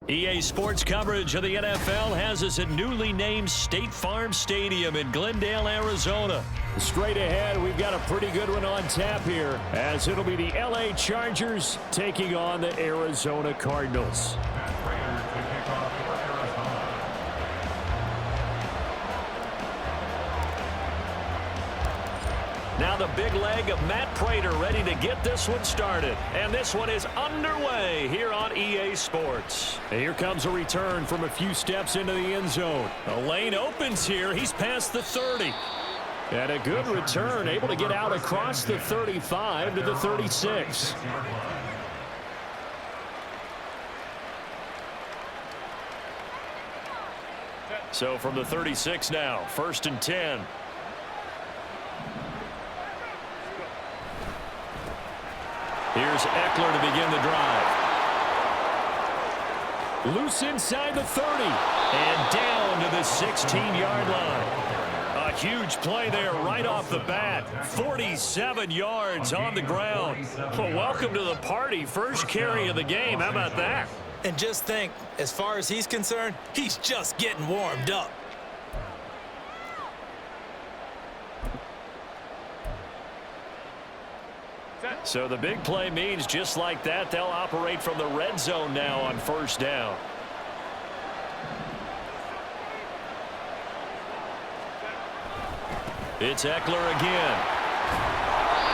EA Sports coverage of the NFL has us at newly named State Farm Stadium in Glendale, Arizona. Straight ahead, we've got a pretty good one on tap here, as it'll be the LA Chargers taking on the Arizona Cardinals. Now the big leg of Matt Prater ready to get this one started. And this one is underway here on EA Sports. And here comes a return from a few steps into the end zone. The lane opens here. He's past the 30. And a good return, able to get out across the 35 to the 36. So from the 36 now, 1st and 10. Here's Eckler to begin the drive. Loose inside the 30. And down to the 16-yard line. A huge play there right off the bat. 47 yards on the ground. Well, welcome to the party. First carry of the game. How about that? And just think, as far as he's concerned, he's just getting warmed up. So the big play means just like that, they'll operate from the red zone now on 1st down. It's Eckler again.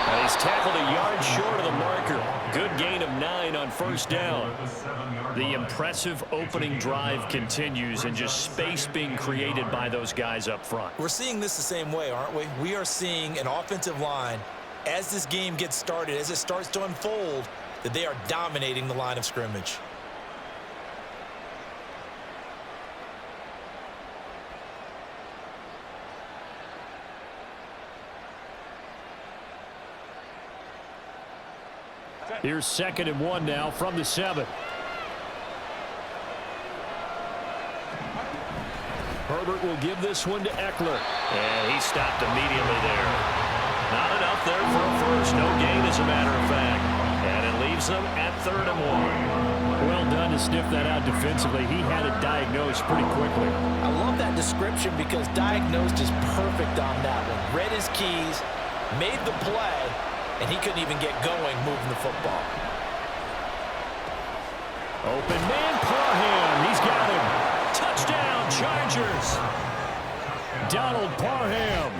And he's tackled a yard short of the marker. Good gain of 9 on 1st down. The impressive opening drive continues, and just space being created by those guys up front. We're seeing this the same way, aren't we? We are seeing an offensive line, as this game gets started, as it starts to unfold, that they are dominating the line of scrimmage. Here's 2nd and 1 now from the 7. Herbert will give this one to Eckler. And he stopped immediately there. Not enough there for a first. No gain, as a matter of fact. And it leaves them at 3rd and 1. Well done to sniff that out defensively. He had it diagnosed pretty quickly. I love that description because diagnosed is perfect on that one. Read his keys, made the play, and he couldn't even get going moving the football. Open man, Parham. He's got him. Touchdown, Chargers. Donald Parham.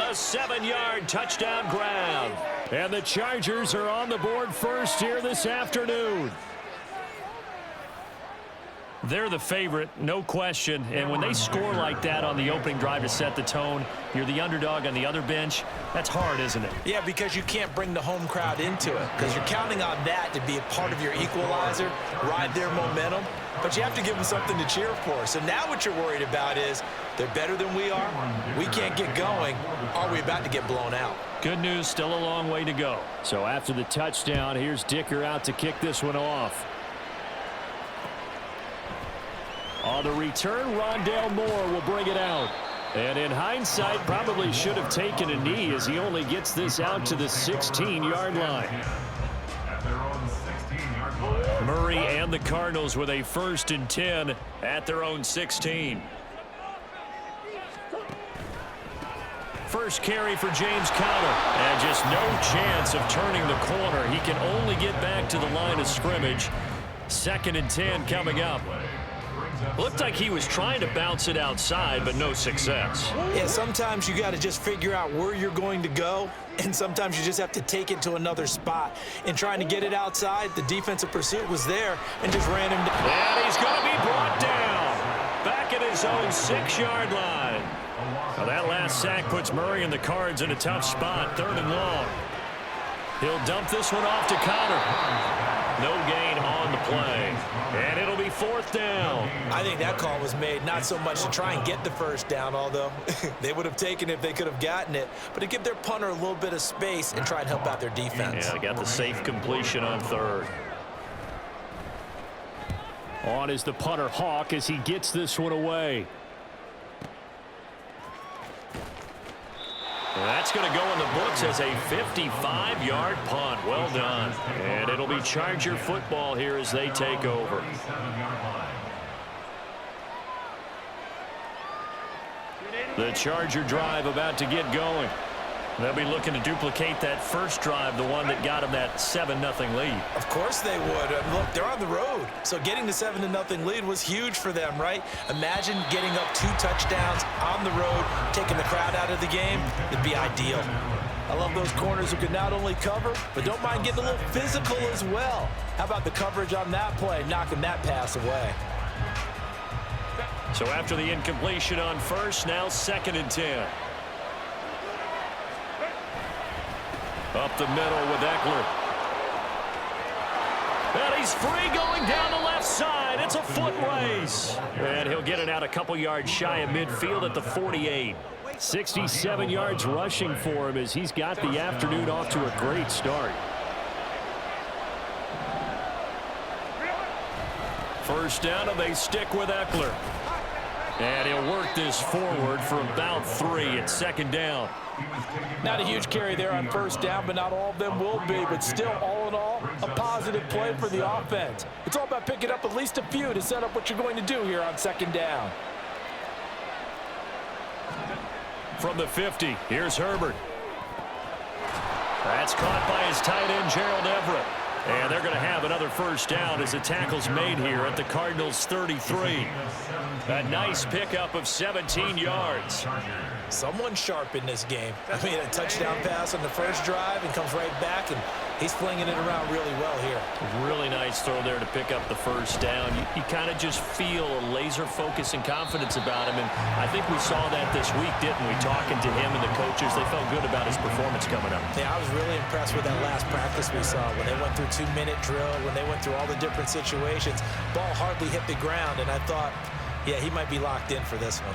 A 7-yard touchdown grab. And the Chargers are on the board first here this afternoon. They're the favorite, no question. And when they score like that on the opening drive to set the tone, you're the underdog on the other bench. That's hard, isn't it? Yeah, because you can't bring the home crowd into it. Because you're counting on that to be a part of your equalizer, ride their momentum. But you have to give them something to cheer for. So now what you're worried about is they're better than we are. We can't get going. Are we about to get blown out? Good news, still a long way to go. So after the touchdown, here's Dicker out to kick this one off. On the return, Rondale Moore will bring it out. And in hindsight, probably should have taken a knee as he only gets this out to the 16-yard line. Murray and the Cardinals with a 1st and 10 at their own 16. First carry for James Conner. And just no chance of turning the corner. He can only get back to the line of scrimmage. 2nd and 10 coming up. Looked like he was trying to bounce it outside, but no success. Yeah, sometimes you got to just figure out where you're going to go, and sometimes you just have to take it to another spot. In trying to get it outside, the defensive pursuit was there and just ran him down. And he's going to be brought down back at his own 6-yard line. Now that last sack puts Murray and the Cards in a tough spot, 3rd and long. He'll dump this one off to Conner. No gain on the play. And it'll be 4th down. I think that call was made not so much to try and get the 1st down, although they would have taken it if they could have gotten it, but to give their punter a little bit of space and try and help out their defense. Yeah, got the safe completion on 3rd. On is the punter, Hawk, as he gets this one away. That's going to go in the books as a 55-yard punt. Well done. And it'll be Charger football here as they take over. The Charger drive about to get going. They'll be looking to duplicate that first drive, the one that got them that 7-0 lead. Of course they would. Look, they're on the road. So getting the 7-0 lead was huge for them, right? Imagine getting up 2 touchdowns on the road, taking the crowd out of the game. It'd be ideal. I love those corners who can not only cover, but don't mind getting a little physical as well. How about the coverage on that play, knocking that pass away? So after the incompletion on first, now 2nd and 10. Up the middle with Eckler. And he's free going down the left side. It's a foot race. And he'll get it out a couple yards shy of midfield at the 48. 67 yards rushing for him as he's got the afternoon off to a great start. First down, and they stick with Eckler. And he'll work this forward for about 3 at 2nd down. Not a huge carry there on first down, but not all of them will be. But still, all in all, a positive play for the offense. It's all about picking up at least a few to set up what you're going to do here on 2nd down. From the 50, here's Herbert. That's caught by his tight end, Gerald Everett. And they're going to have another first down as the tackle's made here at the Cardinals' 33. A nice pickup of 17 yards. Someone sharp in this game. I mean, a touchdown pass on the first drive and comes right back, and he's flinging it around really well here. Really nice throw there to pick up the first down. You kind of just feel a laser focus and confidence about him, and I think we saw that this week, didn't we? Talking to him and the coaches, they felt good about his performance coming up. Yeah, I was really impressed with that last practice we saw when they went through 2-minute drill, when they went through all the different situations. Ball hardly hit the ground, and I thought, yeah, he might be locked in for this one.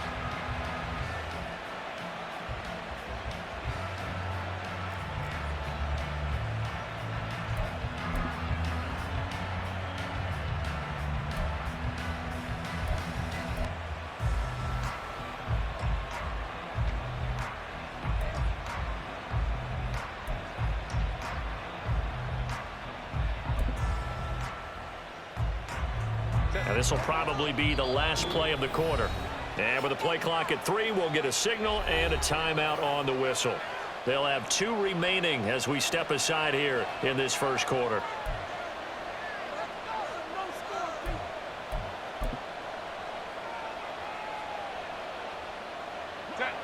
Now this will probably be the last play of the quarter. And with the play clock at 3, we'll get a signal and a timeout on the whistle. They'll have 2 remaining as we step aside here in this first quarter.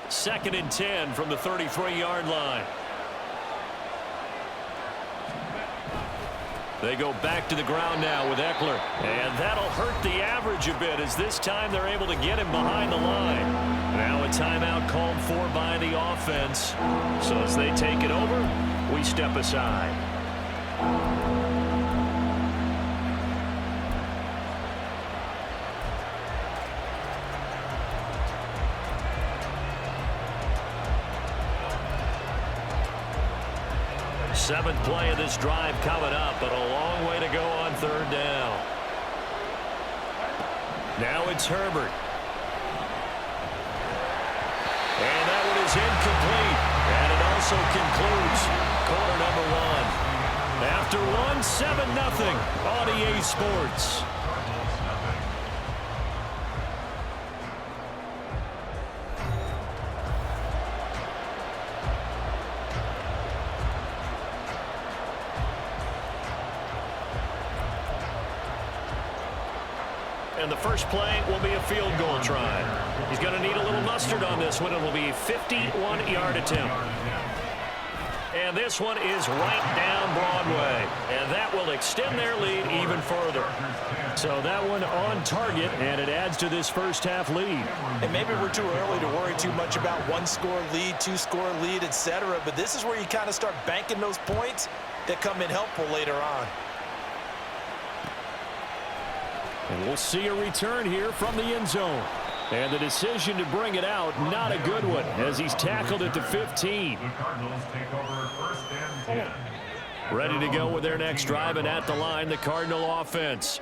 Second and 10 from the 33-yard line. They go back to the ground now with Eckler. And that'll hurt the average a bit as this time they're able to get him behind the line. Now a timeout called for by the offense. So as they take it over, we step aside. Seventh play of this drive coming up, but a long way to go on 3rd down. Now it's Herbert. And that one is incomplete. And it also concludes quarter number 1. After one, 7-0 on EA Sports. And the first play will be a field goal try. He's going to need a little mustard on this one. It will be a 51-yard attempt. And this one is right down Broadway. And that will extend their lead even further. So that one on target, and it adds to this first half lead. And maybe we're too early to worry too much about 1-score lead, 2-score lead, etc. But this is where you kind of start banking those points that come in helpful later on. And we'll see a return here from the end zone. And the decision to bring it out, not a good one, as he's tackled at the 15. Ready to go with their next drive, and at the line, the Cardinal offense.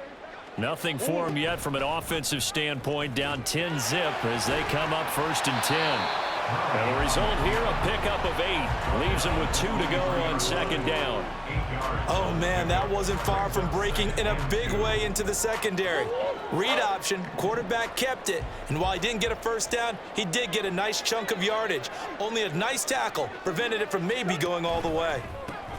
Nothing for them yet from an offensive standpoint, down 10-zip as they come up 1st and 10. And the result here, a pickup of 8. Leaves him with 2 to go on second down. Oh, man, that wasn't far from breaking in a big way into the secondary. Read option, quarterback kept it, and while he didn't get a first down, he did get a nice chunk of yardage. Only a nice tackle prevented it from maybe going all the way.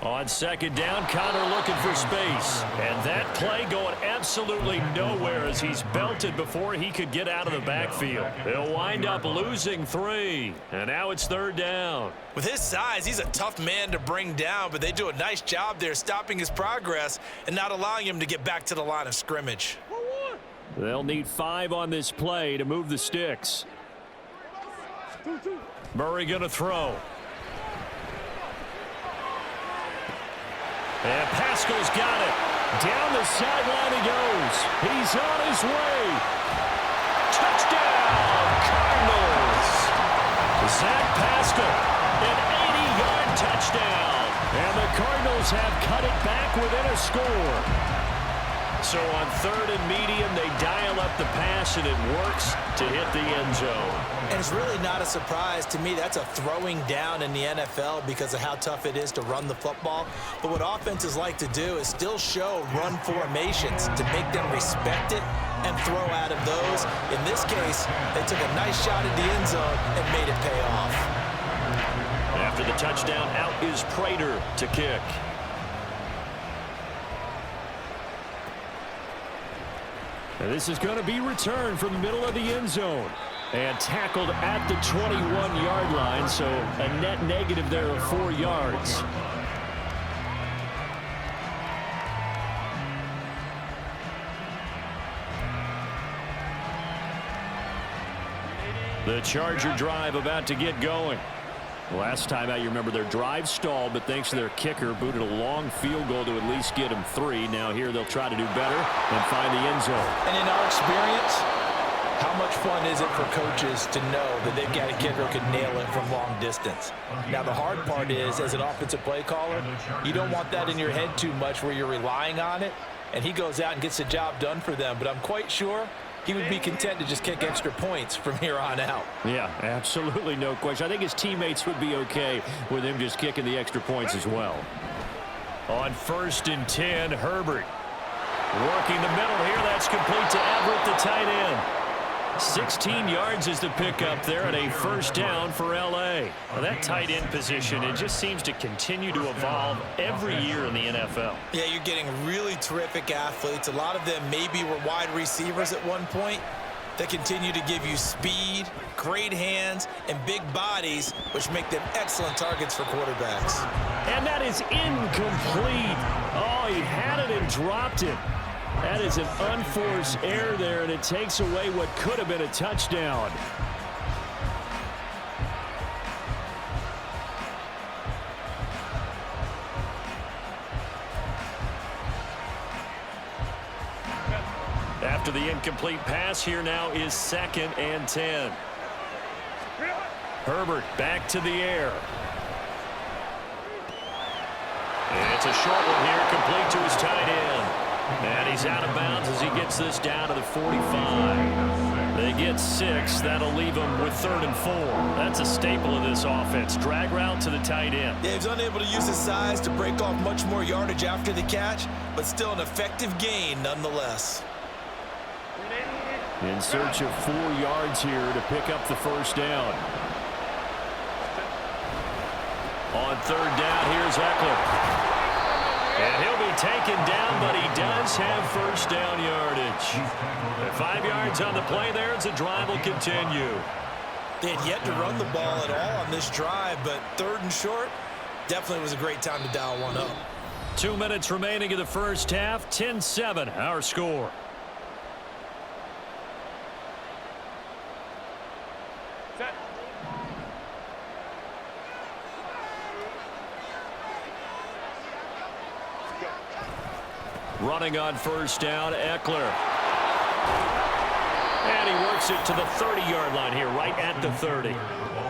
On second down, Connor looking for space. And that play going absolutely nowhere as he's belted before he could get out of the backfield. They'll wind up losing 3. And now it's third down. With his size, he's a tough man to bring down, but they do a nice job there stopping his progress and not allowing him to get back to the line of scrimmage. They'll need 5 on this play to move the sticks. Murray going to throw. And Pascal's got it. Down the sideline he goes. He's on his way. Touchdown, Cardinals. Zach Pascal, an 80-yard touchdown. And the Cardinals have cut it back within a score. So on third and medium, they dial up the pass, and it works to hit the end zone. And it's really not a surprise to me. That's a throwing down in the NFL because of how tough it is to run the football. But what offenses like to do is still show run formations to make them respect it and throw out of those. In this case, they took a nice shot at the end zone and made it pay off. After the touchdown, out is Prater to kick. And this is going to be returned from the middle of the end zone. And tackled at the 21-yard line, so a net negative there of 4 yards. The Charger drive about to get going. Last time out, you remember their drive stalled, but thanks to their kicker, booted a long field goal to at least get them 3. Now here they'll try to do better and find the end zone. And in our experience, how much fun is it for coaches to know that they've got a kicker who can nail it from long distance? Now, the hard part is, as an offensive play caller, you don't want that in your head too much where you're relying on it, and he goes out and gets the job done for them. But I'm quite sure he would be content to just kick extra points from here on out. Yeah, absolutely no question. I think his teammates would be okay with him just kicking the extra points as well. On 1st and 10, Herbert. Working the middle here. That's complete to Everett, the tight end. 16 yards is the pickup there and a first down for L.A. Well, that tight end position, it just seems to continue to evolve every year in the NFL. Yeah, you're getting really terrific athletes. A lot of them maybe were wide receivers at one point. They continue to give you speed, great hands, and big bodies, which make them excellent targets for quarterbacks. And that is incomplete. Oh, he had it and dropped it. That is an unforced error there, and it takes away what could have been a touchdown. After the incomplete pass, here now is 2nd and 10. Herbert back to the air. And it's a short one here, complete to his tight end. And he's out of bounds as he gets this down to the 45. They get 6. That'll leave him with 3rd and 4. That's a staple of this offense. Drag route to the tight end. Yeah, he's unable to use his size to break off much more yardage after the catch, but still an effective gain nonetheless. In search of 4 yards here to pick up the first down. On 3rd down, here's Eckler. And he'll be taken down, but he does have first down yardage. 5 yards on the play there as the drive will continue. They had yet to run the ball at all on this drive, but 3rd and short definitely was a great time to dial one up. 2 minutes remaining in the first half. 10-7, our score. Running on first down, Eckler. And he works it to the 30-yard line here, right at the 30.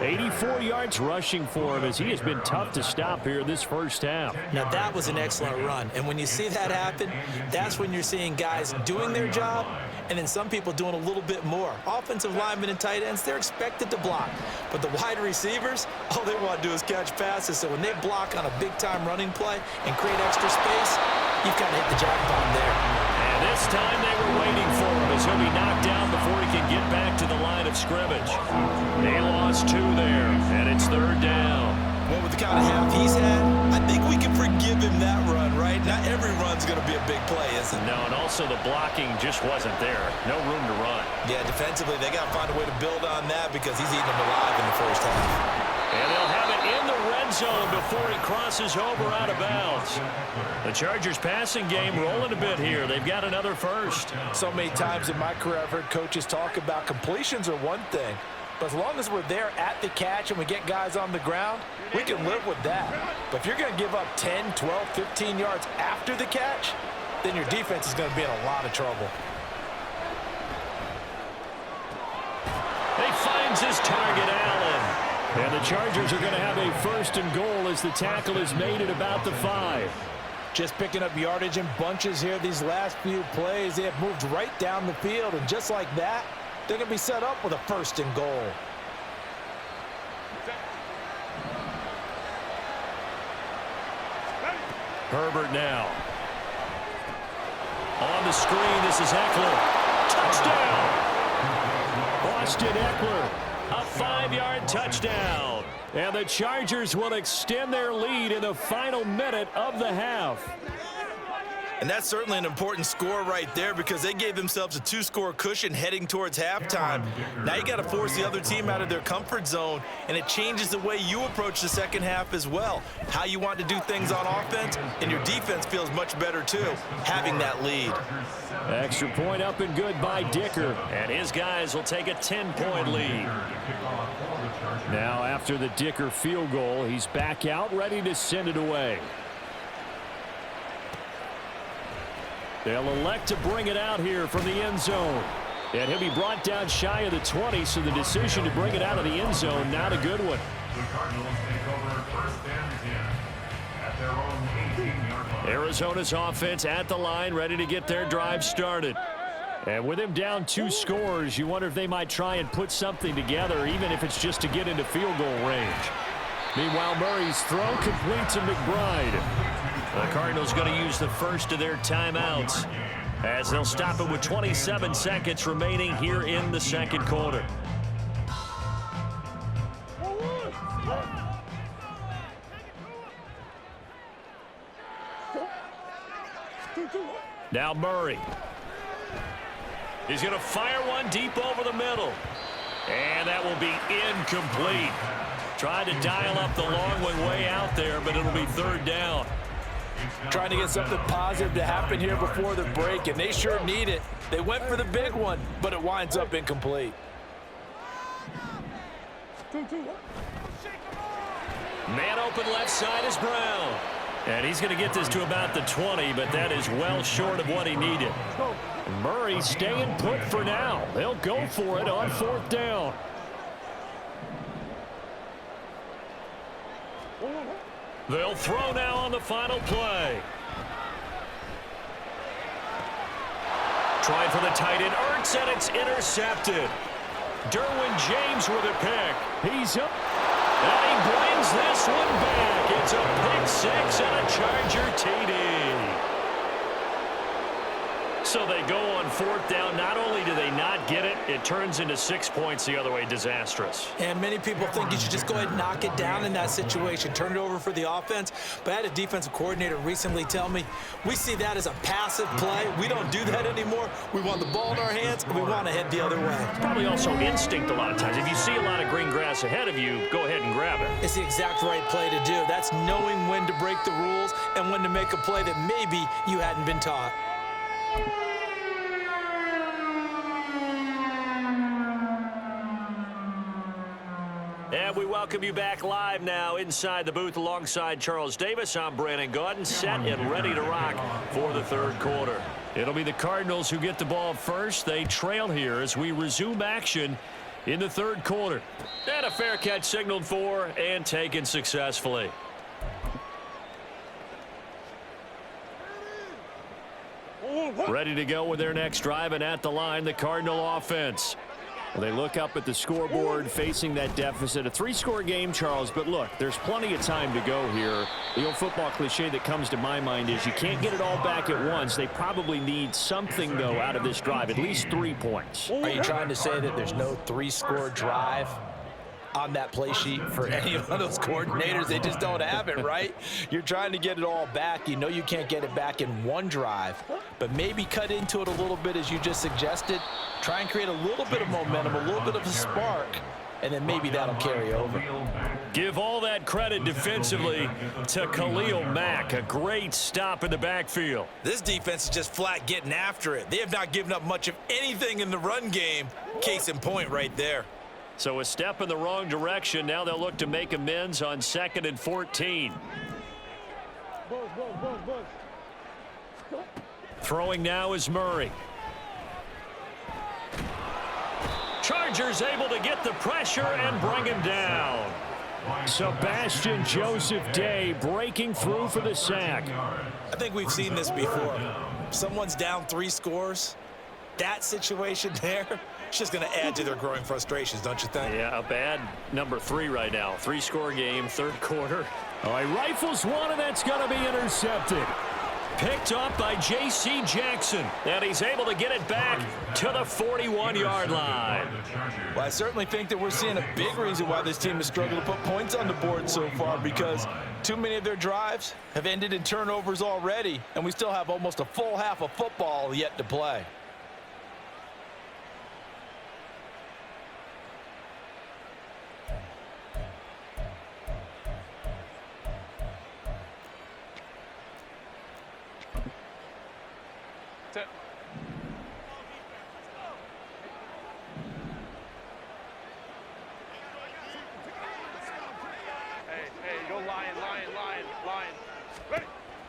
84 yards rushing for him as he has been tough to stop here this first half. Now, that was an excellent run. And when you see that happen, that's when you're seeing guys doing their job and then some people doing a little bit more. Offensive linemen and tight ends, they're expected to block. But the wide receivers, all they want to do is catch passes. So when they block on a big-time running play and create extra space, you've kind of hit the jackpot there. And this time they were waiting for him as he'll be knocked down before he can get back to the line of scrimmage. They lost 2 there, and it's 3rd down. Well, with the kind of half he's had, I think we can forgive him that run, right? Not every run's going to be a big play, is it? No, and also the blocking just wasn't there. No room to run. Yeah, defensively, they got to find a way to build on that because he's eating them alive in the first half. And they'll have it in the red zone before he crosses over out of bounds. The Chargers passing game rolling a bit here. They've got another first. So many times in my career, I've heard coaches talk about completions are one thing. But as long as we're there at the catch and we get guys on the ground, we can live with that. But if you're going to give up 10, 12, 15 yards after the catch, then your defense is going to be in a lot of trouble. He finds his target, Allen. And the Chargers are going to have a 1st and goal as the tackle is made at about the 5. Just picking up yardage in bunches here these last few plays. They have moved right down the field, and just like that, they're going to be set up with a 1st and goal. Herbert now. On the screen, this is Eckler. Touchdown! Austin Eckler, a 5-yard touchdown. And the Chargers will extend their lead in the final minute of the half. And that's certainly an important score right there because they gave themselves a 2-score cushion heading towards halftime. Now you got to force the other team out of their comfort zone, and it changes the way you approach the second half as well. How you want to do things on offense, and your defense feels much better too, having that lead. Extra point up and good by Dicker, and his guys will take a 10-point lead. Now after the Dicker field goal, he's back out ready to send it away. They'll elect to bring it out here from the end zone. And he'll be brought down shy of the 20, so the decision to bring it out of the end zone, not a good one. The Cardinals take over 1st and 10 at their own 18-yard line. Arizona's offense at the line, ready to get their drive started. And with him down 2 scores, you wonder if they might try and put something together, even if it's just to get into field goal range. Meanwhile, Murray's throw complete to McBride. The Cardinals going to use the first of their timeouts as they'll stop it with 27 seconds remaining here in the second quarter. Now Murray. He's going to fire one deep over the middle. And that will be incomplete. Tried to dial up the long one way out there, but it'll be 3rd down. Trying to get something positive to happen here before the break, and they sure need it. They went for the big one, but it winds up incomplete. Man open left side is Brown. And he's going to get this to about the 20, but that is well short of what he needed. Murray staying put for now. They'll go for it on 4th down. They'll throw now on the final play. Trying for the tight end, Ertz, and it's intercepted. Derwin James with a pick. He's up. And he brings this one back. It's a pick 6 and a Charger TD. So they go on 4th down. Not only do they not get it, it turns into 6 points the other way. Disastrous. And many people think you should just go ahead and knock it down in that situation. Turn it over for the offense. But I had a defensive coordinator recently tell me, we see that as a passive play. We don't do that anymore. We want the ball in our hands, and we want to head the other way. It's probably also instinct a lot of times. If you see a lot of green grass ahead of you, go ahead and grab it. It's the exact right play to do. That's knowing when to break the rules and when to make a play that maybe you hadn't been taught. And we welcome you back live now inside the booth alongside Charles Davis. I'm Brandon Gaudin, set and ready to rock for the 3rd quarter. It'll be the Cardinals who get the ball first. They trail here as we resume action in the 3rd quarter. And a fair catch signaled for and taken successfully. Ready to go with their next drive, and at the line, the Cardinal offense. Well, they look up at the scoreboard facing that deficit. A 3-score game, Charles, but look, there's plenty of time to go here. The old football cliche that comes to my mind is you can't get it all back at once. They probably need something, though, out of this drive, at least 3 points. Are you trying to say that there's no 3-score drive on that play sheet for any of those coordinators? They just don't have it, right? You're trying to get it all back. You know you can't get it back in one drive, but maybe cut into it a little bit as you just suggested. Try and create a little bit of momentum, a little bit of a spark, and then maybe that'll carry over. Give all that credit defensively to Khalil Mack. A great stop in the backfield. This defense is just flat getting after it. They have not given up much of anything in the run game. Case in point right there. So a step in the wrong direction. Now they'll look to make amends on 2nd and 14. Throwing now is Murray. Chargers able to get the pressure and bring him down. Sebastian Joseph Day breaking through for the sack. I think we've seen this before. Someone's down 3 scores. That situation there, it's just going to add to their growing frustrations, don't you think? Yeah, a bad number 3 right now. 3-score game, 3rd quarter. All right, rifles one, and that's going to be intercepted. Picked up by J.C. Jackson, and he's able to get it back to the 41-yard line. Well, I certainly think that we're seeing a big reason why this team has struggled to put points on the board so far, because too many of their drives have ended in turnovers already, and we still have almost a full half of football yet to play.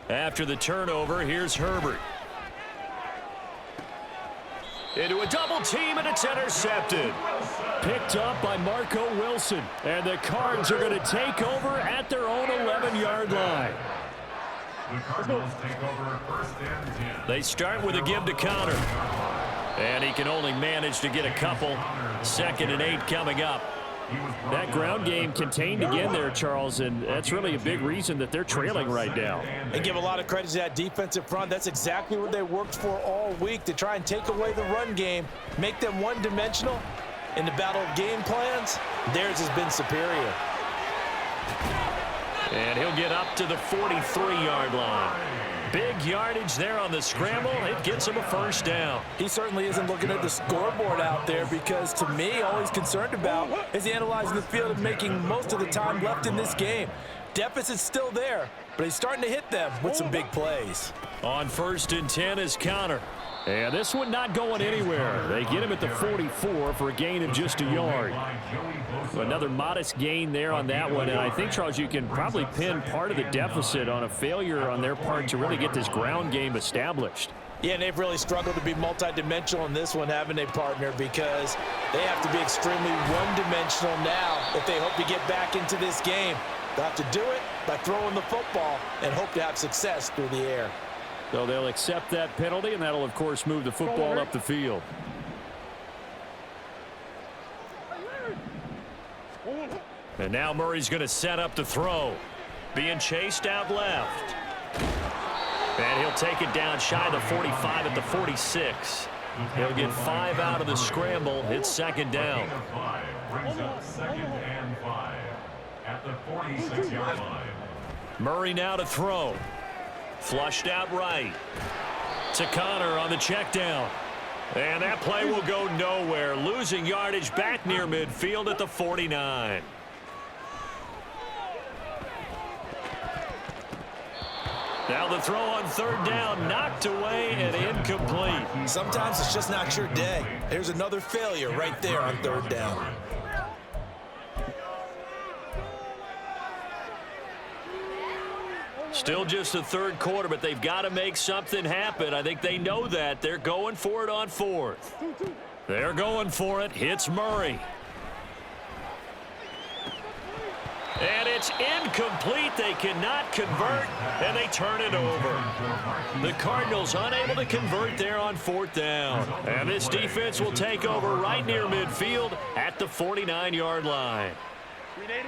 After the turnover, here's Herbert. Into a double team, and it's intercepted. Picked up by Marco Wilson. And the Cards are going to take over at their own 11-yard line. The Cardinals take over 1st and 10. They start with a give to Connor. And he can only manage to get a couple. 2nd and 8 coming up. That ground game contained again there, Charles, and that's really a big reason that they're trailing right now. And give a lot of credit to that defensive front. That's exactly what they worked for all week, to try and take away the run game, make them one-dimensional. In the battle of game plans, theirs has been superior. And he'll get up to the 43-yard line. Big yardage there on the scramble. It gets him a 1st down. He certainly isn't looking at the scoreboard out there, because to me, all he's concerned about is analyzing the field and making most of the time left in this game. Deficit's still there, but he's starting to hit them with some big plays. On 1st and 10 is Connor. And this one not going anywhere. They get him at the 44 for a gain of just a yard. Another modest gain there on that one. And I think, Charles, you can probably pin part of the deficit on a failure on their part to really get this ground game established. Yeah, and they've really struggled to be multidimensional in this one, haven't they, partner? Because they have to be extremely one-dimensional now if they hope to get back into this game. They'll have to do it by throwing the football and hope to have success through the air. So they'll accept that penalty, and that'll, of course, move the football up the field. And now Murray's going to set up the throw. Being chased out left. And he'll take it down shy of the 45 at the 46. He'll get 5 out of the scramble. It's 2nd down. Brings up 2nd and 5 at the 46-yard line. Murray now to throw. Flushed out right. To Connor on the check down. And that play will go nowhere. Losing yardage back near midfield at the 49. Now the throw on 3rd down, knocked away and incomplete. Sometimes it's just not your day. There's another failure right there on 3rd down. Still just the 3rd quarter, but they've got to make something happen. I think they know that. They're going for it on 4th. They're going for it. Hits Murray. And it's It's incomplete. They cannot convert, and they turn it over. The Cardinals unable to convert there on 4th down. And this defense will take over right near midfield at the 49-yard line.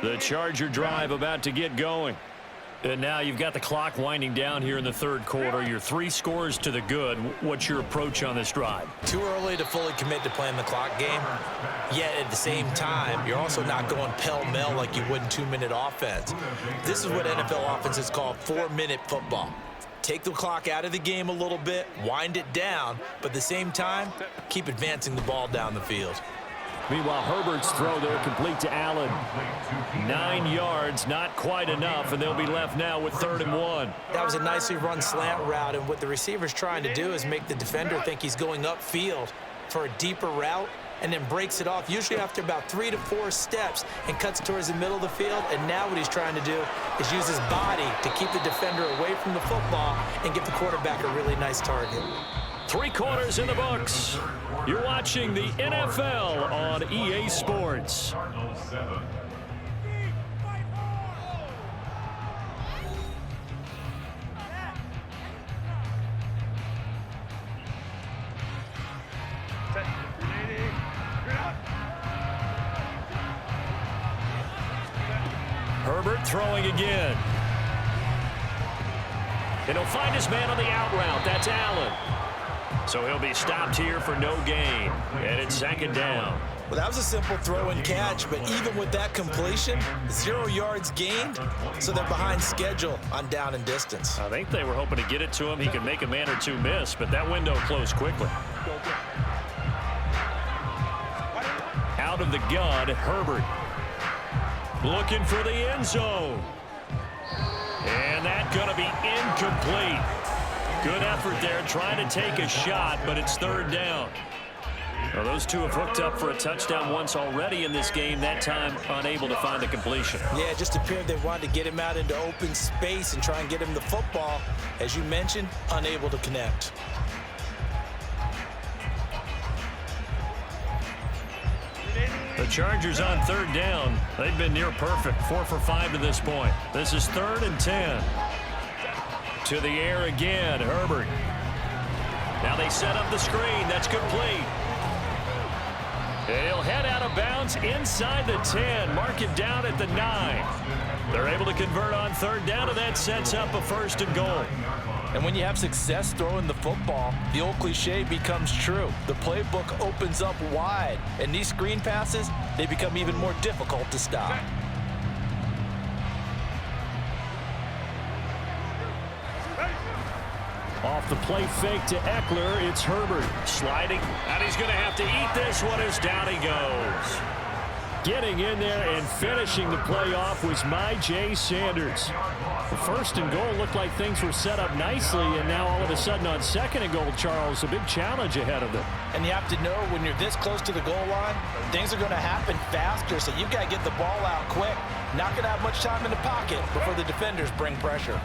The Charger drive about to get going. And now you've got the clock winding down here in the 3rd quarter. You're 3 scores to the good. What's your approach on this drive? Too early to fully commit to playing the clock game. Yet at the same time, you're also not going pell-mell like you would in 2-minute offense. This is what NFL offenses call 4-minute football. Take the clock out of the game a little bit, wind it down, but at the same time, keep advancing the ball down the field. Meanwhile, Herbert's throw there complete to Allen. 9 yards, not quite enough, and they'll be left now with 3rd and 1. That was a nicely run slant route, and what the receiver's trying to do is make the defender think he's going upfield for a deeper route, and then breaks it off, usually after about 3 to 4 steps, and cuts towards the middle of the field. And now what he's trying to do is use his body to keep the defender away from the football and give the quarterback a really nice target. 3 quarters in the books. You're watching the NFL on EA Sports. Cardinals 7. Herbert throwing again. And he'll find his man on the out route. That's Allen. So he'll be stopped here for no gain. And it's 2nd down. Well, that was a simple throw and catch, but even with that completion, 0 yards gained, so they're behind schedule on down and distance. I think they were hoping to get it to him. He could make a man or 2 miss, but that window closed quickly. Out of the gun, Herbert. Looking for the end zone. And that's going to be incomplete. Good effort there, trying to take a shot, but it's 3rd down. Well, those two have hooked up for a touchdown once already in this game, that time unable to find the completion. Yeah, it just appeared they wanted to get him out into open space and try and get him the football. As you mentioned, unable to connect. The Chargers on 3rd down. They've been near perfect, 4 for 5 to this point. This is 3rd and 10. To the air again, Herbert. Now they set up the screen. That's complete. He'll head out of bounds inside the 10. Mark it down at the 9. They're able to convert on 3rd down, and that sets up a 1st and goal. And when you have success throwing the football, the old cliche becomes true. The playbook opens up wide, and these screen passes, they become even more difficult to stop. Off the play fake to Eckler, it's Herbert sliding, and he's going to have to eat this one as down he goes. Getting in there and finishing the play off was J. Sanders. The 1st and goal looked like things were set up nicely, and now all of a sudden on 2nd and goal, Charles, a big challenge ahead of them. And you have to know when you're this close to the goal line, things are going to happen faster, so you've got to get the ball out quick. Not going to have much time in the pocket before the defenders bring pressure.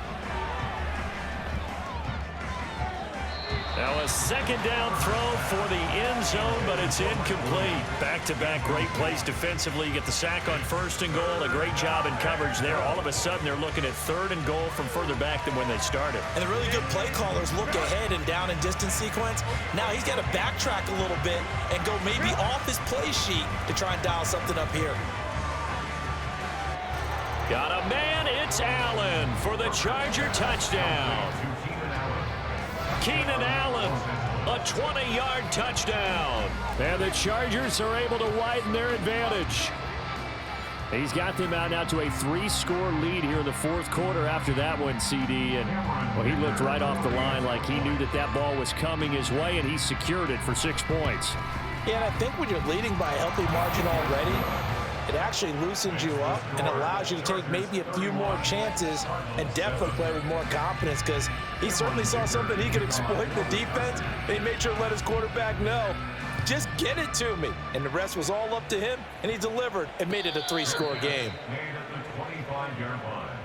Now a 2nd down throw for the end zone, but it's incomplete. Back-to-back great plays defensively. You get the sack on 1st and goal. A great job in coverage there. All of a sudden, they're looking at 3rd and goal from further back than when they started. And the really good play callers look ahead and down and distance sequence. Now he's got to backtrack a little bit and go maybe off his play sheet to try and dial something up here. Got a man. It's Allen for the Charger touchdown. Keenan Allen, a 20-yard touchdown. And the Chargers are able to widen their advantage. He's got them out now to a 3-score lead here in the 4th quarter after that one, CD. And well, he looked right off the line like he knew that that ball was coming his way, and he secured it for 6 points. Yeah, and I think when you're leading by a healthy margin already, it actually loosens you up and allows you to take maybe a few more chances and definitely play with more confidence, because he certainly saw something he could exploit in the defense, and he made sure to let his quarterback know, just get it to me. And the rest was all up to him, and he delivered and made it a 3-score game. Made at the 25-yard line.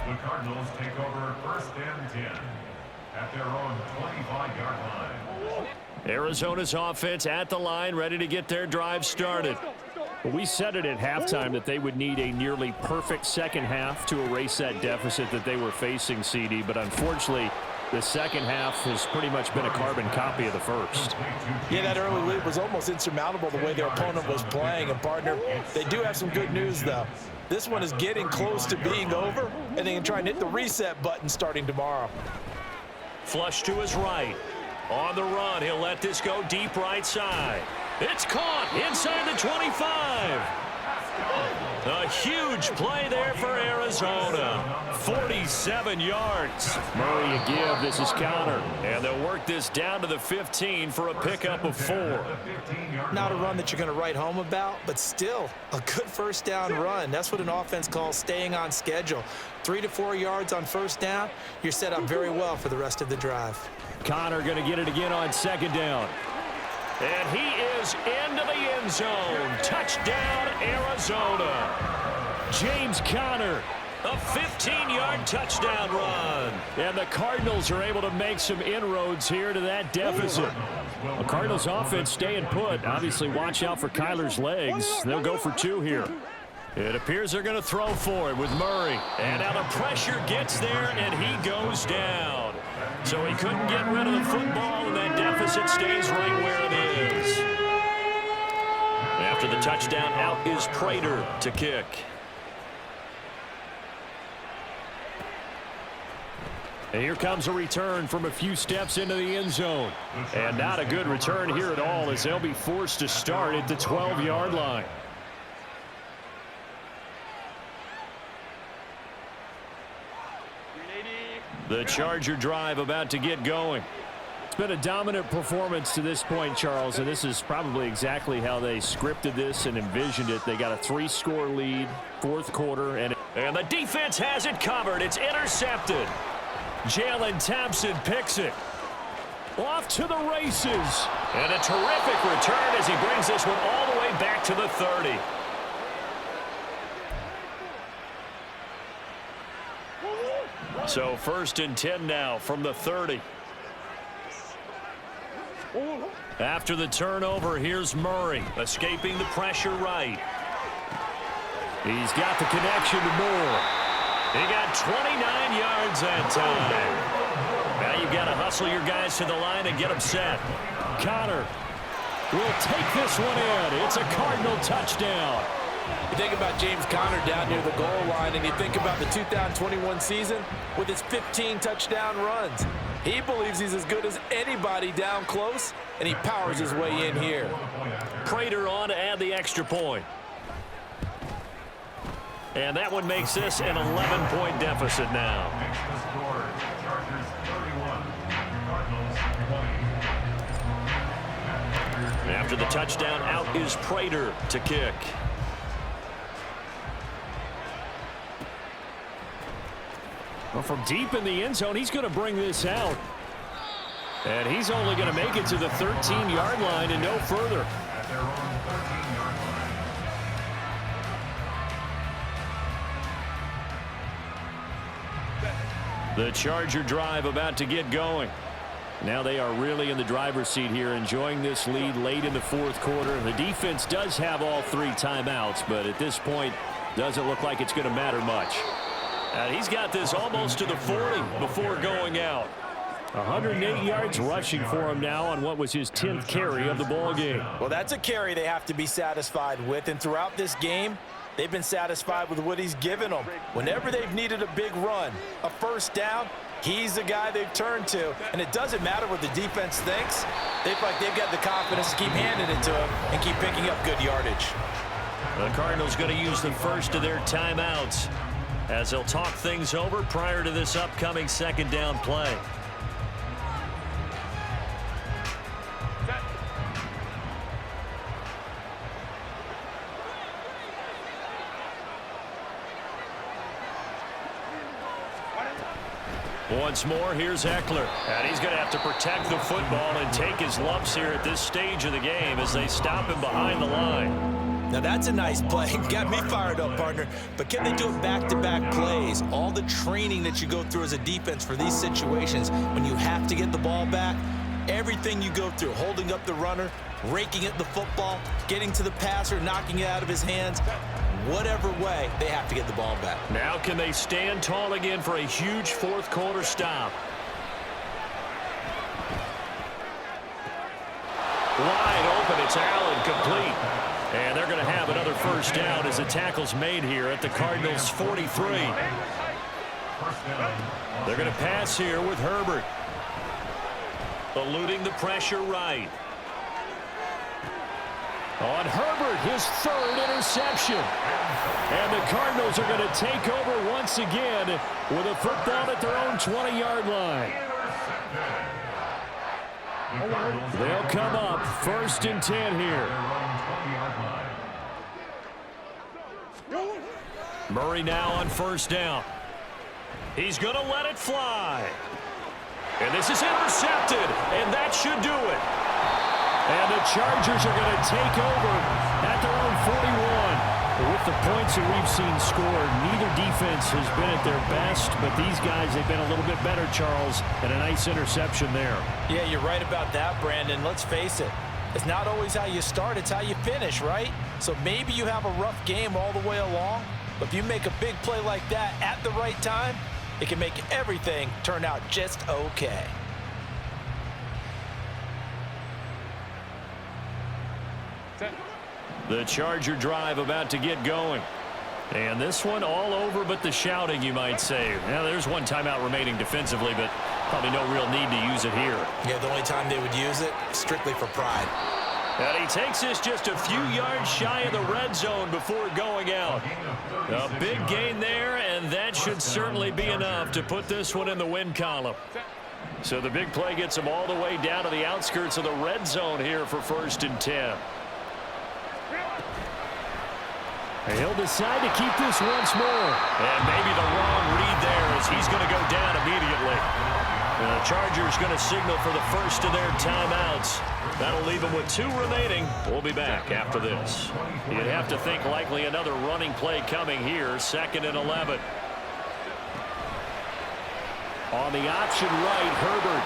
The Cardinals take over 1st and 10 at their own 25-yard line. Arizona's offense at the line, ready to get their drive started. We said it at halftime that they would need a nearly perfect second half to erase that deficit that they were facing, CD. But unfortunately, the second half has pretty much been a carbon copy of the first. Yeah, that early lead was almost insurmountable the way their opponent was playing. And, partner, they do have some good news, though. This one is getting close to being over, and they can try and hit the reset button starting tomorrow. Flush to his right. On the run, he'll let this go deep right side. It's caught inside the 25. A huge play there for Arizona. 47 yards. Murray a give. This is counter. And they'll work this down to the 15 for a pickup of 4. Not a run that you're going to write home about, but still a good first down run. That's what an offense calls staying on schedule. 3 to 4 yards on first down. You're set up very well for the rest of the drive. Connor going to get it again on second down. And he is into the end zone. Touchdown, Arizona. James Conner, a 15-yard touchdown run. And the Cardinals are able to make some inroads here to that deficit. The Cardinals offense staying put. Obviously, watch out for Kyler's legs. They'll go for 2 here. It appears they're going to throw for it with Murray. And now the pressure gets there, and he goes down. So he couldn't get rid of the football, and that deficit stays right where it is. After the touchdown, out is Prater to kick. And here comes a return from a few steps into the end zone. And not a good return here at all, as they'll be forced to start at the 12-yard line. The Charger drive about to get going. It's been a dominant performance to this point, Charles, and this is probably exactly how they scripted this and envisioned it. They got a 3-score lead, fourth quarter, and the defense has it covered. It's intercepted. Jalen Thompson picks it. Off to the races. And a terrific return as he brings this one all the way back to the 30. So 1st and 10 now from the 30. After the turnover, here's Murray, escaping the pressure right. He's got the connection to Moore. He got 29 yards that time. Now you've got to hustle your guys to the line and get them set. Connor will take this one in. It's a Cardinal touchdown. You think about James Conner down near the goal line, and you think about the 2021 season with his 15 touchdown runs. He believes he's as good as anybody down close, and he powers his way in here. Prater on to add the extra point. And that one makes this an 11-point deficit now. After the touchdown, out is Prater to kick. Well, from deep in the end zone, he's going to bring this out. And he's only going to make it to the 13-yard line and no further. The Charger drive about to get going. Now they are really in the driver's seat here, enjoying this lead late in the fourth quarter. The defense does have all 3 timeouts, but at this point, doesn't look like it's going to matter much. And he's got this almost to the 40 before going out. 108 yards rushing for him now on what was his 10th carry of the ball game. Well, that's a carry they have to be satisfied with, and throughout this game, they've been satisfied with what he's given them. Whenever they've needed a big run, a first down, he's the guy they've turned to. And it doesn't matter what the defense thinks. They feel like they've got the confidence to keep handing it to him and keep picking up good yardage. The Cardinals going to use the first of their timeouts as they'll talk things over prior to this upcoming second down play. Once more, here's Eckler. And he's going to have to protect the football and take his lumps here at this stage of the game as they stop him behind the line. Now that's a nice play. Got me fired up, partner. But can they do it back-to-back plays? All the training that you go through as a defense for these situations, when you have to get the ball back, Everything you go through, holding up the runner, raking at the football, getting to the passer, knocking it out of his hands, whatever way, they have to get the ball back. Now can they stand tall again for a huge fourth quarter stop? Wide open, it's Allen, complete. And they're going to have another first down as the tackle's made here at the Cardinals' 43. They're going to pass here with Herbert. Eluding the pressure right. On Herbert, his third interception. And the Cardinals are going to take over once again with a football at their own 20-yard line. They'll come up 1st and 10 here. Murray now on first down. He's going to let it fly. And this is intercepted, and that should do it. And the Chargers are going to take over at their own 41. With the points that we've seen scored, neither defense has been at their best, but these guys, they've been a little bit better, Charles, and a nice interception there. Yeah, you're right about that, Brandon. Let's face it. It's not always how you start, it's how you finish, right? So maybe you have a rough game all the way along, but if you make a big play like that at the right time, it can make everything turn out just okay. The Charger drive about to get going. And this one all over but the shouting, you might say. Now, there's one timeout remaining defensively, but probably no real need to use it here. Yeah, the only time they would use it, strictly for pride. And he takes this just a few yards shy of the red zone before going out. A big gain there, and that should certainly be enough to put this one in the win column. So the big play gets him all the way down to the outskirts of the red zone here for 1st and 10. He'll decide to keep this once more. And maybe the wrong read there as he's going to go down immediately. And the Chargers going to signal for the first of their timeouts. That'll leave them with 2 remaining. We'll be back after this. You'd have to think likely another running play coming here. 2nd and 11. On the option right, Herbert.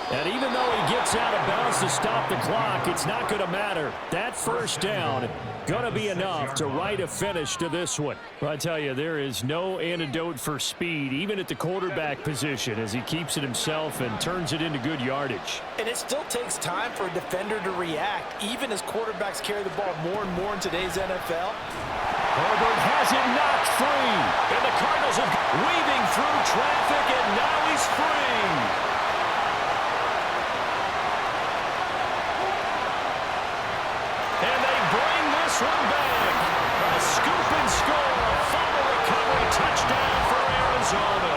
And even though he gets out of bounds to stop the clock, it's not going to matter. That first down going to be enough to write a finish to this one. Well, I tell you, there is no antidote for speed, even at the quarterback position, as he keeps it himself and turns it into good yardage. And it still takes time for a defender to react, even as quarterbacks carry the ball more and more in today's NFL. Herbert has it knocked free. And the Cardinals are weaving through traffic, and now he's free. One back. A scoop and score. A fumble recovery. Touchdown for Arizona.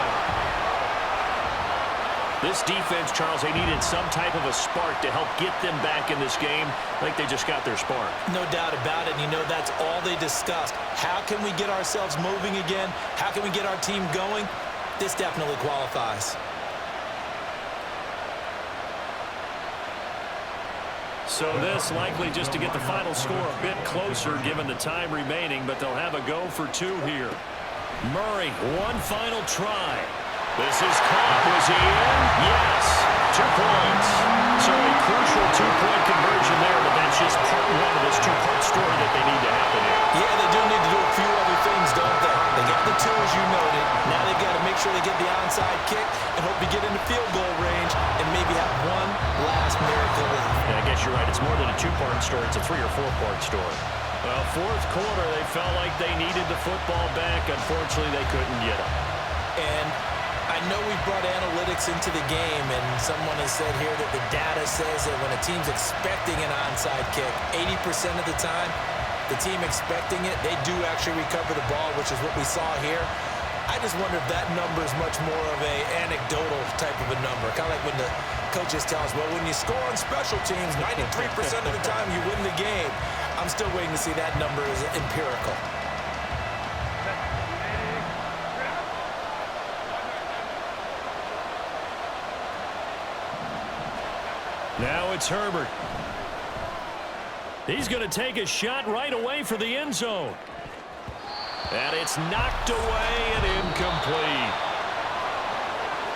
This defense, Charles, they needed some type of a spark to help get them back in this game. I think they just got their spark. No doubt about it. And you know, that's all they discussed. How can we get ourselves moving again? How can we get our team going? This definitely qualifies. So this likely just to get the final score a bit closer given the time remaining, but they'll have a go for 2 here. Murray, one final try. This is caught. Was he in? Yes. 2 points. So a crucial 2-point conversion there, but that's just part 1 of this 2-part story that they need to happen here. Yeah, they do need to do a few other things, don't they? They got the 2, as you noted. Now they've got to make sure they get the onside kick and hope to get into field goal range and maybe have one last miracle left. I guess you're right. It's more than a 2-part story. It's a 3- or 4-part story. Well, 4th quarter, they felt like they needed the football back. Unfortunately, they couldn't get it. And I know we've brought analytics into the game, and someone has said here that the data says that when a team's expecting an onside kick, 80% of the time, the team expecting it, they do actually recover the ball, which is what we saw here. I just wonder if that number is much more of a anecdotal type of a number. Kind of like when the coaches tell us, well, when you score on special teams, 93% of the time you win the game. I'm still waiting to see that number as empirical. Now it's Herbert. He's going to take a shot right away for the end zone. And it's knocked away and incomplete.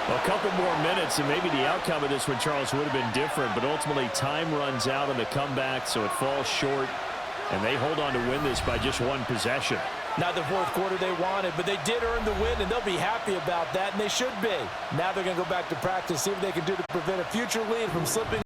A couple more minutes, and maybe the outcome of this one, Charles, would have been different. But ultimately, time runs out on the comeback, so it falls short. And they hold on to win this by just one possession. Not the fourth quarter they wanted, but they did earn the win, and they'll be happy about that, and they should be. Now they're going to go back to practice, see what they can do to prevent a future lead from slipping.